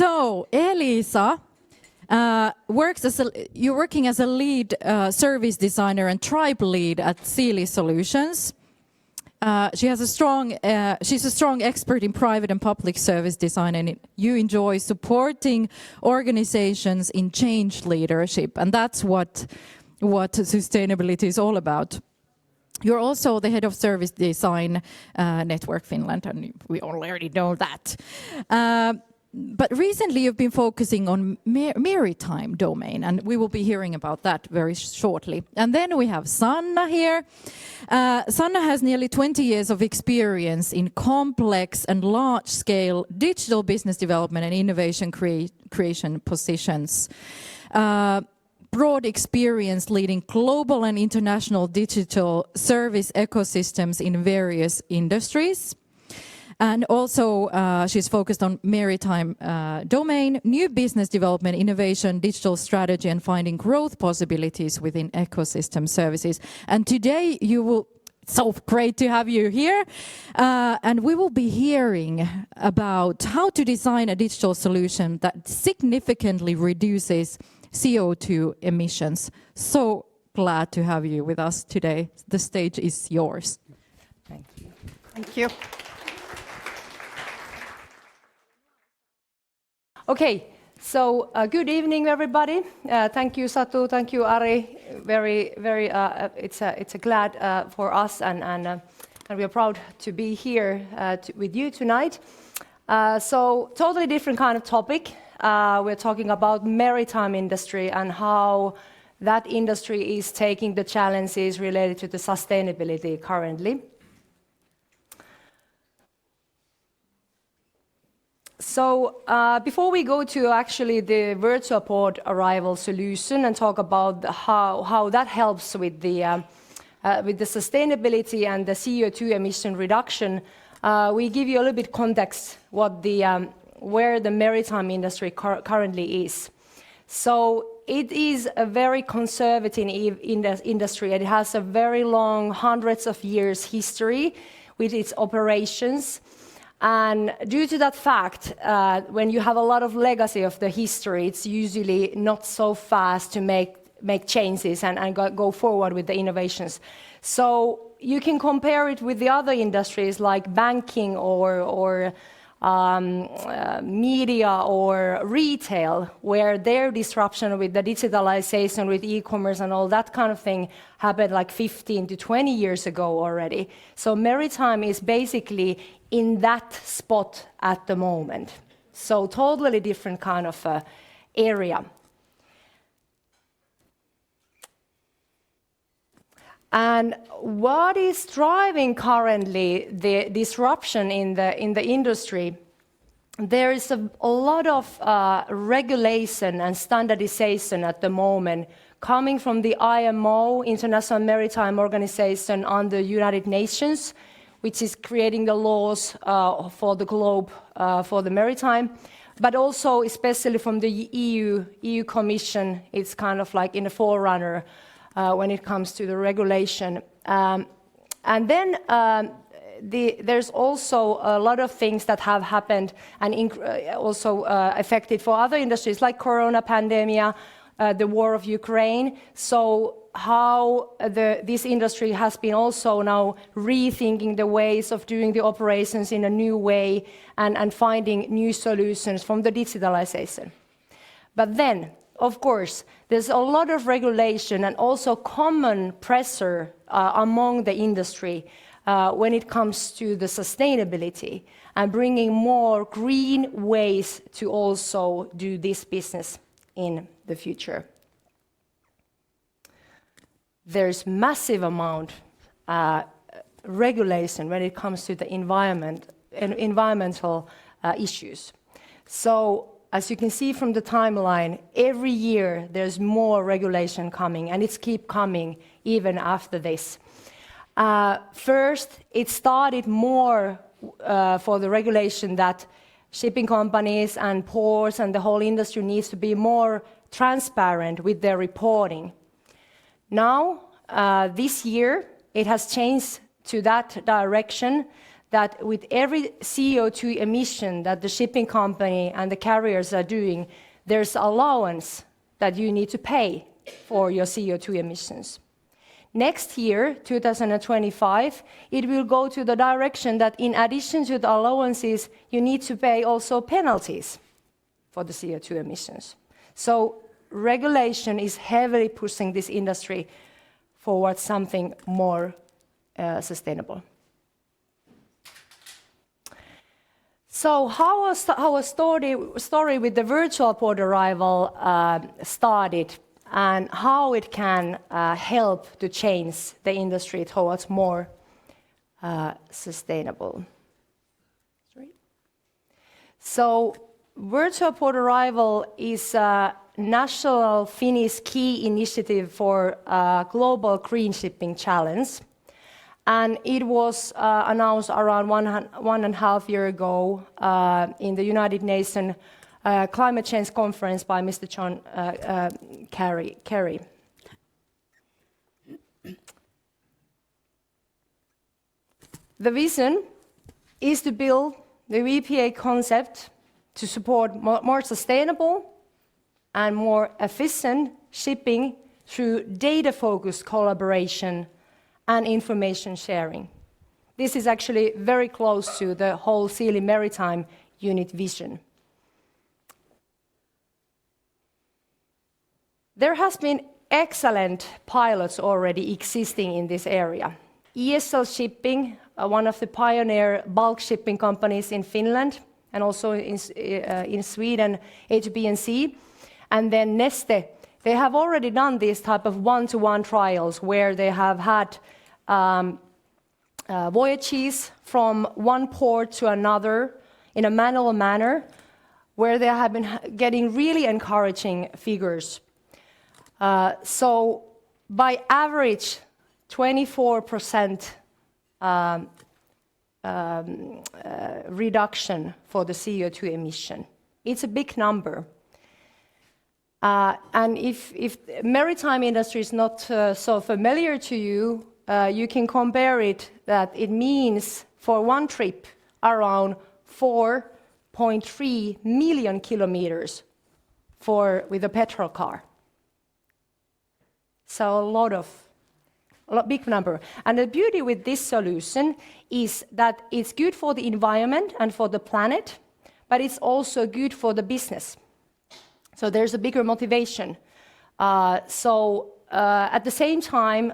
So, Eliisa, you're working as a lead service designer and tribe lead at Siili Solutions. She's a strong expert in private and public service design, and you enjoy supporting organizations in change leadership, and that's what sustainability is all about. You're also the head of service design Network Finland, and we already know that. But recently you've been focusing on maritime domain, and we will be hearing about that very shortly. And then we have Sanna here. Sanna has nearly 20 years of experience in complex and large-scale digital business development and innovation creation positions. Broad experience leading global and international digital service ecosystems in various industries. And also, she's focused on maritime domain, new business development, innovation, digital strategy, and finding growth possibilities within ecosystem services. And today, so great to have you here. And we will be hearing about how to design a digital solution that significantly reduces CO2 emissions. So glad to have you with us today. The stage is yours. Thank you. Thank you. Okay, so good evening, everybody. Thank you, Satu. Thank you, Ari. Very. It's a glad for us, and we are proud to be here with you tonight. So, totally different kind of topic. We're talking about maritime industry and how that industry is taking the challenges related to the sustainability currently. So before we go to actually the virtual port arrival solution and talk about how that helps with the sustainability and the CO2 emission reduction, we give you a little bit context where the maritime industry currently is. So it is a very conservative industry. It has a very long, hundreds of years history with its operations. And due to that fact, when you have a lot of legacy of the history, it's usually not so fast to make changes and go forward with the innovations. So you can compare it with the other industries like banking or media or retail, where their disruption with the digitalization, with e-commerce and all that kind of thing happened like 15 to 20 years ago already. So maritime is basically in that spot at the moment. So totally different kind of area. And what is driving currently the disruption in the industry? There is a lot of regulation and standardization at the moment coming from the IMO, International Maritime Organization, under the United Nations, which is creating the laws for the globe for the maritime, but also especially from the EU Commission. It's kind of like in a forerunner when it comes to the regulation. And then there's also a lot of things that have happened and also affected for other industries like corona pandemic, the war of Ukraine. So how this industry has been also now rethinking the ways of doing the operations in a new way and finding new solutions from the digitalization. But then, of course, there's a lot of regulation and also common pressure among the industry when it comes to the sustainability and bringing more green ways to also do this business in the future. There's massive amount regulation when it comes to the environment and environmental issues. So as you can see from the timeline, every year there's more regulation coming, and it's keep coming even after this. First, it started more for the regulation that shipping companies and ports and the whole industry needs to be more transparent with their reporting. Now, this year, it has changed to that direction that with every CO2 emission that the shipping company and the carriers are doing, there's allowance that you need to pay for your CO2 emissions. Next year, 2025, it will go to the direction that in addition to the allowances, you need to pay also penalties for the CO2 emissions. So regulation is heavily pushing this industry forward something more sustainable. So how a story with the virtual port arrival started and how it can help to change the industry towards more sustainable. So virtual port arrival is a national Finnish key initiative for global green shipping challenge. And it was announced around one and a half year ago in the United Nations Climate Change Conference by Mr. John Kerry. The vision is to build the VPA concept to support more sustainable and more efficient shipping through data-focused collaboration and information sharing. This is actually very close to the whole Siili Maritime Unit vision. There has been excellent pilots already existing in this area. ESL Shipping, one of the pioneer bulk shipping companies in Finland and also in Sweden, HBNC, and then Neste, they have already done these type of one-to-one trials where they have had voyages from one port to another in a manual manner, where they have been getting really encouraging figures. So by average, 24% reduction for the CO2 emission. It's a big number. And if maritime industry is not so familiar to you, you can compare it that it means for one trip around 4.3 million kilometers with a petrol car. So a big number. And the beauty with this solution is that it's good for the environment and for the planet, but it's also good for the business. So there's a bigger motivation. At the same time,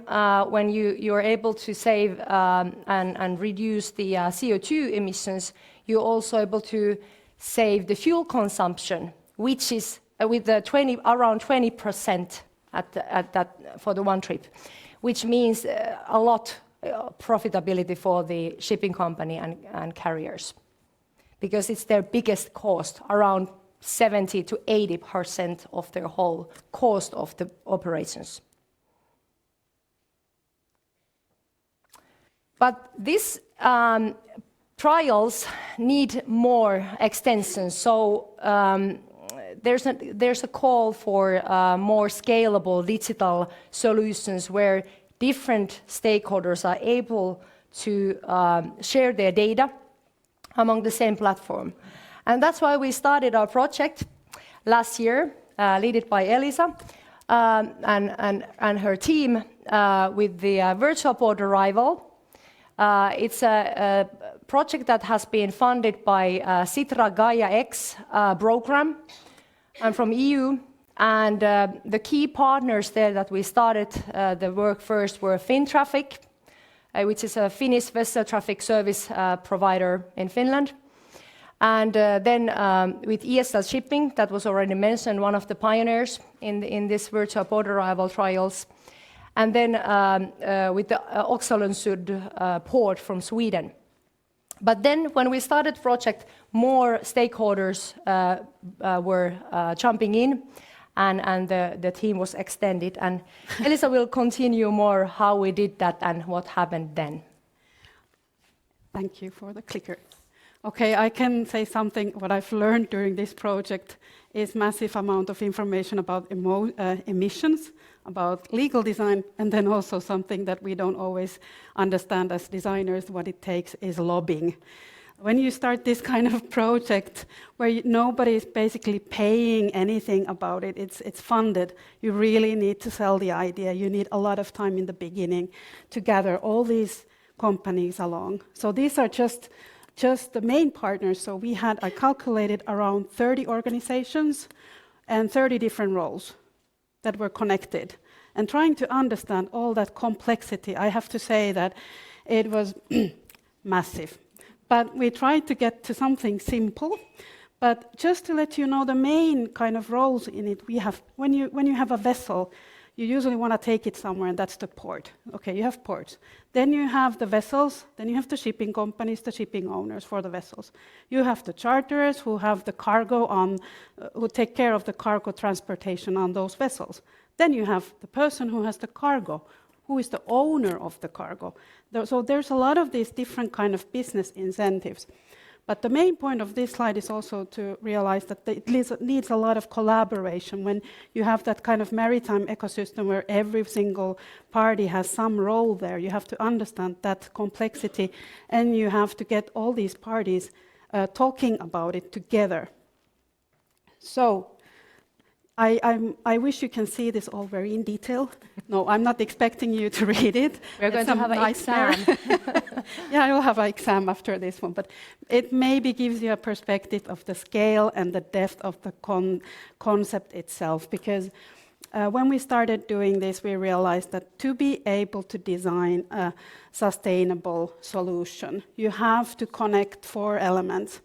when you are able to save and reduce the CO2 emissions, you're also able to save the fuel consumption, which is with around 20% at that for the one trip, which means a lot profitability for the shipping company and carriers, because it's their biggest cost, around 70 to 80% of their whole cost of the operations. But these trials need more extension. So there's a call for more scalable digital solutions where different stakeholders are able to share their data among the same platform. And that's why we started our project last year, led by Eliisa and her team with the virtual port arrival. It's a project that has been funded by Sitra Gaia X program and from EU. And the key partners there that we started the work first were Fintraffic, which is a Finnish vessel traffic service provider in Finland. And then with ESL Shipping, that was already mentioned, one of the pioneers in this virtual port arrival trials. And then with the Oxelösund port from Sweden. But then when we started the project, more stakeholders were jumping in, and the team was extended. And Eliisa will continue more how we did that and what happened then. Thank you for the clicker. Okay, I can say something. What I've learned during this project is massive amount of information about emissions, about legal design, and then also something that we don't always understand as designers, what it takes is lobbying. When you start this kind of project where nobody is basically paying anything about it, it's funded, you really need to sell the idea. You need a lot of time in the beginning to gather all these companies along. So these are just the main partners. So I calculated around 30 organizations and 30 different roles that were connected. And trying to understand all that complexity, I have to say that it was massive. But we tried to get to something simple. But just to let you know the main kind of roles in it, we have when you have a vessel, you usually want to take it somewhere, and that's the port. Okay, you have ports. Then you have the vessels, then you have the shipping companies, the shipping owners for the vessels. You have the charterers who have the cargo who take care of the cargo transportation on those vessels. Then you have the person who has the cargo, who is the owner of the cargo. So there's a lot of these different kind of business incentives. But the main point of this slide is also to realize that it needs a lot of collaboration. When you have that kind of maritime ecosystem where every single party has some role there, you have to understand that complexity, and you have to get all these parties talking about it together. So I wish you can see this all very in detail. No, I'm not expecting you to read it. We're going to have an exam. Yeah, I will have an exam after this one, but it maybe gives you a perspective of the scale and the depth of the concept itself, because when we started doing this, we realized that to be able to design a sustainable solution, you have to connect 4 elements.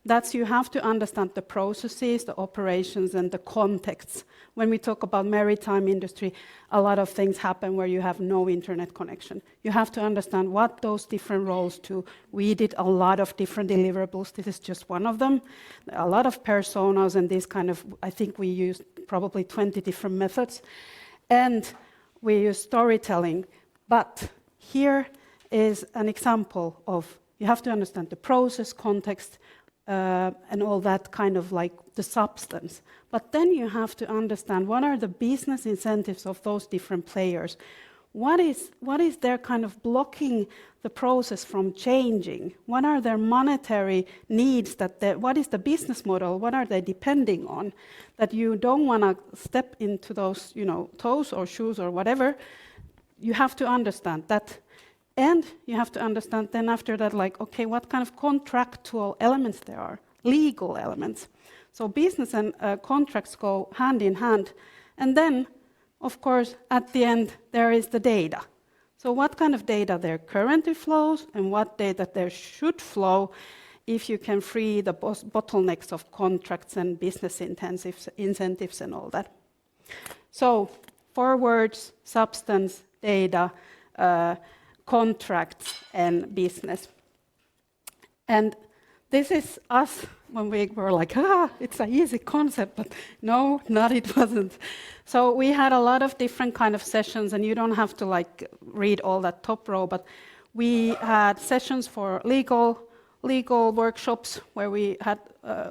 That's you have to understand the processes, the operations, and the contexts. When we talk about maritime industry, a lot of things happen where you have no internet connection. You have to understand what those different roles do. We did a lot of different deliverables. This is just one of them. A lot of personas and this kind of, I think we used probably 20 different methods. And we use storytelling. But here is an example of, you have to understand the process, context, and all that kind of like the substance. But then you have to understand what are the business incentives of those different players. What is their kind of blocking the process from changing? What are their monetary needs? What is the business model? What are they depending on? That you don't want to step into those, toes or shoes or whatever. You have to understand that. And you have to understand then after that, like, okay, what kind of contractual elements there are, legal elements. So business and contracts go hand in hand. And then, of course, at the end, there is the data. So what kind of data there currently flows and what data there should flow if you can free the bottlenecks of contracts and business incentives and all that. So 4 words: substance, data, contracts, and business. And this is us when we were like, it's an easy concept, but no, it wasn't. So we had a lot of different kind of sessions, and you don't have to like read all that top row, but we had sessions for legal workshops where we had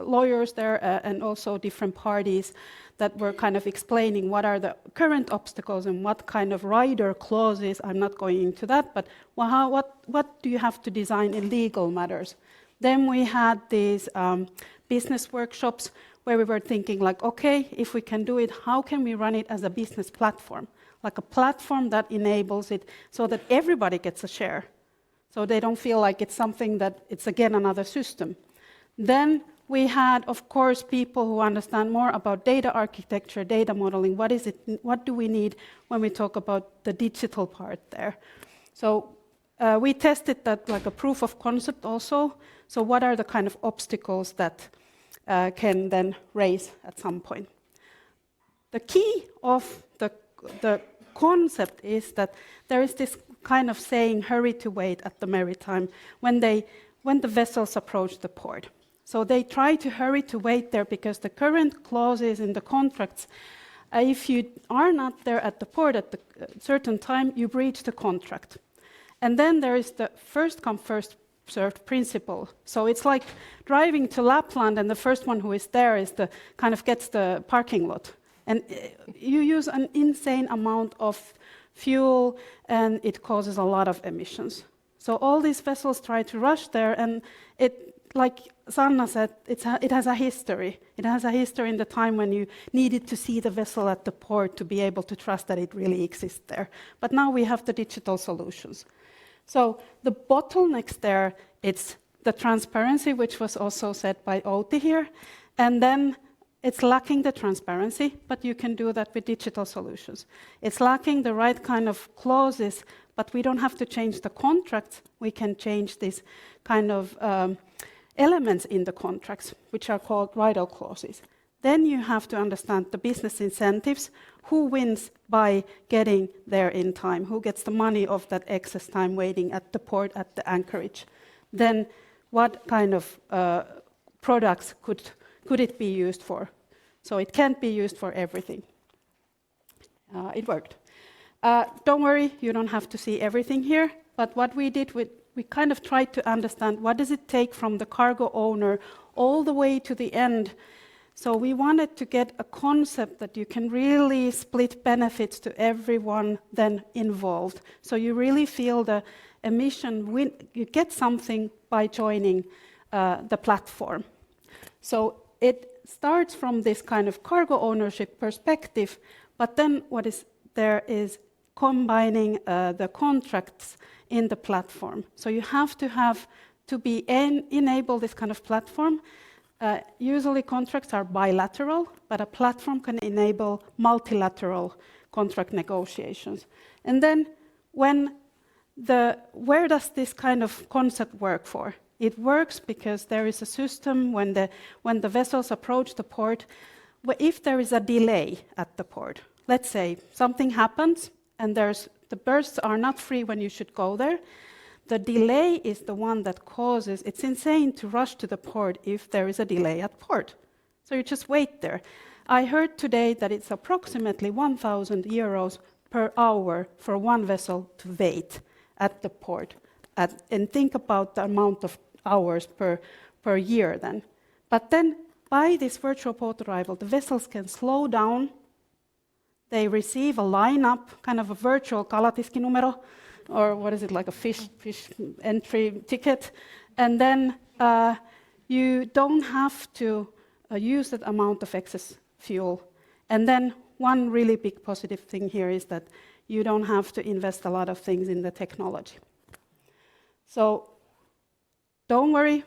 lawyers there and also different parties that were kind of explaining what are the current obstacles and what kind of rider clauses. I'm not going into that, but what do you have to design in legal matters? Then we had these business workshops where we were thinking like, okay, if we can do it, how can we run it as a business platform? Like a platform that enables it so that everybody gets a share. So they don't feel like it's something that it's again another system. Then we had, of course, people who understand more about data architecture, data modeling. What do we need when we talk about the digital part there? So we tested that like a proof of concept also. So what are the kind of obstacles that can then raise at some point? The key of the concept is that there is this kind of saying, hurry to wait at the maritime, when the vessels approach the port. So they try to hurry to wait there because the current clauses in the contracts, if you are not there at the port at a certain time, you breach the contract. And then there is the first come, first served principle. So it's like driving to Lapland and the first one who is there is the kind of gets the parking lot. And you use an insane amount of fuel and it causes a lot of emissions. So all these vessels try to rush there, and it, like Sanna said, it has a history. It has a history in the time when you needed to see the vessel at the port to be able to trust that it really exists there. But now we have the digital solutions. So the bottlenecks there, it's the transparency, which was also said by Outi here, and then it's lacking the transparency, but you can do that with digital solutions. It's lacking the right kind of clauses, but we don't have to change the contracts. We can change these kind of elements in the contracts, which are called rider clauses. Then you have to understand the business incentives. Who wins by getting there in time? Who gets the money of that excess time waiting at the port, at the anchorage? Then what kind of products could it be used for? So it can't be used for everything. It worked. Don't worry, you don't have to see everything here, but what we did, we kind of tried to understand what does it take from the cargo owner all the way to the end. So we wanted to get a concept that you can really split benefits to everyone then involved. So you really feel the emission, you get something by joining the platform. So it starts from this kind of cargo ownership perspective, but then what is there is combining the contracts in the platform. So you have to be enable this kind of platform. Usually contracts are bilateral, but a platform can enable multilateral contract negotiations. And then where does this kind of concept work for? It works because there is a system when the vessels approach the port, if there is a delay at the port, let's say something happens and the berths are not free when you should go there, the delay is the one that causes, it's insane to rush to the port if there is a delay at port. So you just wait there. I heard today that it's approximately 1,000 euros per hour for one vessel to wait at the port. And think about the amount of hours per year then. But then by this virtual port arrival, the vessels can slow down. They receive a lineup, kind of a virtual kalatiski-numero, or what is it, like a fish entry ticket. And then you don't have to use that amount of excess fuel. And then one really big positive thing here is that you don't have to invest a lot of things in the technology. So don't worry,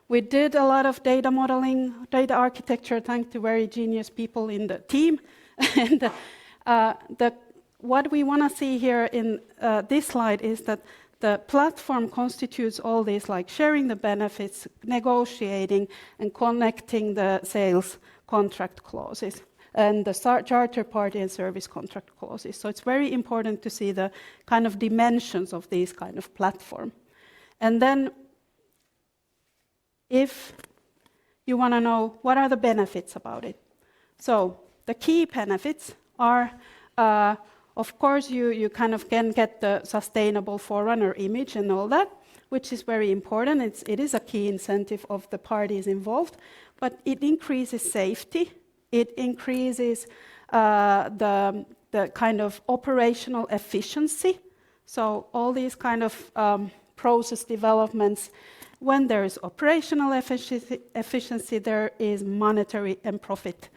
we did a lot of data modeling, data architecture, thanks to very genius people in the team. And what we want to see here in this slide is that the platform constitutes all these, like sharing the benefits, negotiating, and connecting the sales contract clauses, and the charter party and service contract clauses. So it's very important to see the kind of dimensions of these kind of platform. And then if you want to know what are the benefits about it. So the key benefits are, of course, you kind of can get the sustainable forerunner image and all that, which is very important. It is a key incentive of the parties involved, but it increases safety. It increases the kind of operational efficiency. So all these kind of process developments, when there is operational efficiency, there is monetary and profit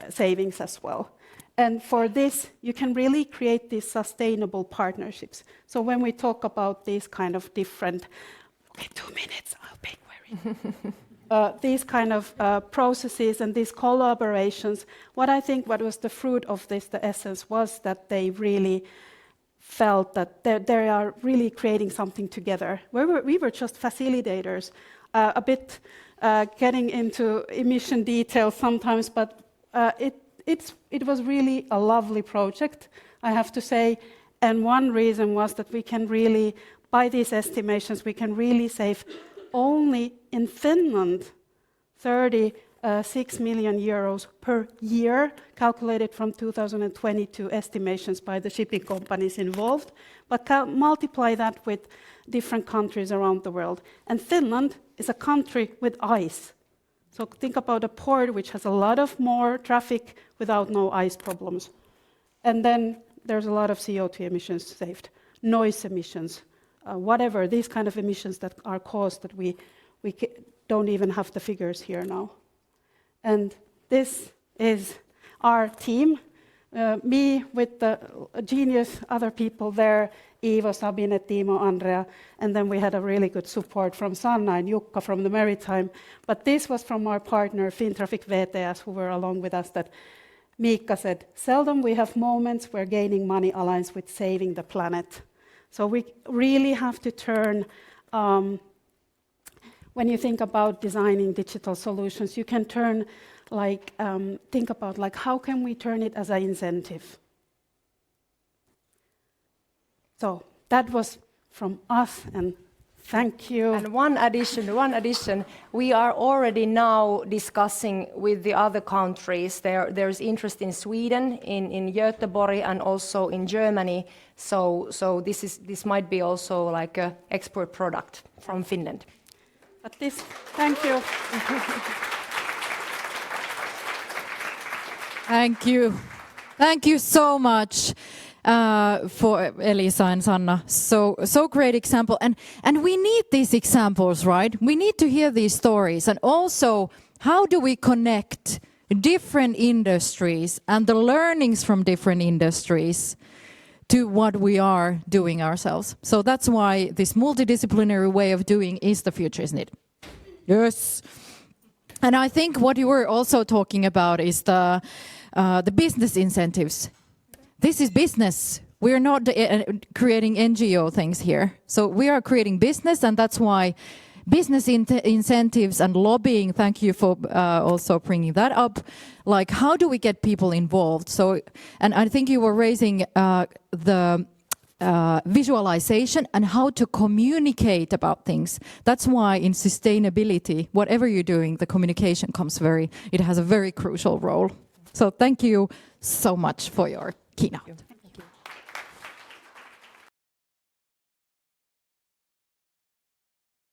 savings as well. And for this, you can really create these sustainable partnerships. So when we talk about these kind of different, 2 minutes, I'll be very. These kind of processes and these collaborations, what was the fruit of this, the essence, was that they really felt that they are really creating something together. We were just facilitators, a bit getting into emission details sometimes, but it was really a lovely project, I have to say. And one reason was that we can really, by these estimations, we can really save only in Finland 30 6 million euros per year, calculated from 2022 estimations by the shipping companies involved. But multiply that with different countries around the world. And Finland is a country with ice. So think about a port which has a lot of more traffic without no ice problems. And then there's a lot of CO2 emissions saved, noise emissions, whatever, these kind of emissions that are caused that we don't even have the figures here now. And this is our team, me with the genius other people there, Ivo, Sabine, Timo, Andrea, and then we had a really good support from Sanna and Jukka from the Maritime. But this was from our partner, Fintraffic VTS, who were along with us, that Miikka said, seldom we have moments where gaining money aligns with saving the planet. So we really have to turn, when you think about designing digital solutions, you can turn, think about how can we turn it as an incentive? So that was from us, and thank you. And one addition, we are already now discussing with the other countries. There's interest in Sweden, in Göteborg, and also in Germany. So this might be also like an export product from Finland. But this, thank you. Thank you. Thank you so much for Eliisa and Sanna. So great example. And we need these examples, right? We need to hear these stories. And also, how do we connect different industries and the learnings from different industries to what we are doing ourselves? So that's why this multidisciplinary way of doing is the future, isn't it? Yes. And I think what you were also talking about is the business incentives. This is business. We're not creating NGO things here. So we are creating business, and that's why business incentives and lobbying, thank you for also bringing that up. Like, how do we get people involved? So, and I think you were raising the visualization and how to communicate about things. That's why in sustainability, whatever you're doing, the communication it has a very crucial role. So thank you so much for your keynote.